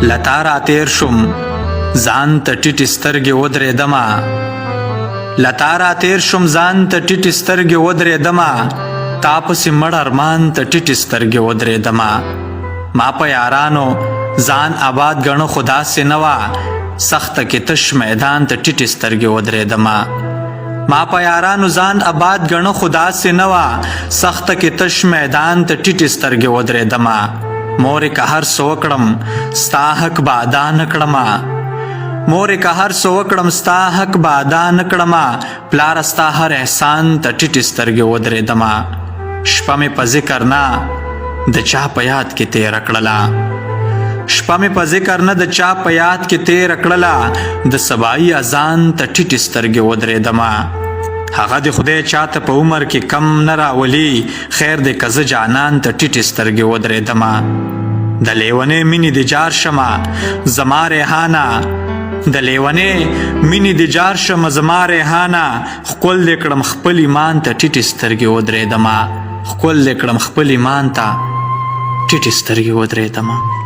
لتا را تیر شم ځان ته ټیټې سترګې ودرېدمه لتا را تیر شم ځان ته ټیټې سترګې ودرېدمه تا پسې مړ ارمان ته ټیټې سترګې ودرېدمه ما په یارانو ځان آباد ګڼو خو داسې نه وه سخته کې تش میدان ته ټیټې سترګې ودرېدمه ما په یارانو ځان آباد ګڼو خو داسې نه وه سخته کې تش میدان ته ټیټې سترګې ودرېدمه مورې که هر څه وکړم ستا حق به ادا نه کړمه مورې که هر څه وکړم ستا حق به ادا نه کړمه پلاره ستا هر احسان ته ټیټې سترګې ودرېدمه شپه مې په ذکر نه د چا په یاد کې تېره کړله شپه مې په ذکر نه د چا په یاد کې تېره کړله د سبایي اذان ته ټیټې سترګې ودرېدمه هغه د خدای چاته په عمر کې کم نه راولي خیر دی که زه جانان ته ټیټې سترګې ودرېدمه د لیونۍ مینې د جار شمه زما ریحانه د لیونۍ مینې د جار شمه زما ریحانه ښکل دې کړم خپل ایمان ته ټیټې سترګې ودرېدمه ښکل دې کړم خپل ایمان ته ټیټې سترګې ودرېدمه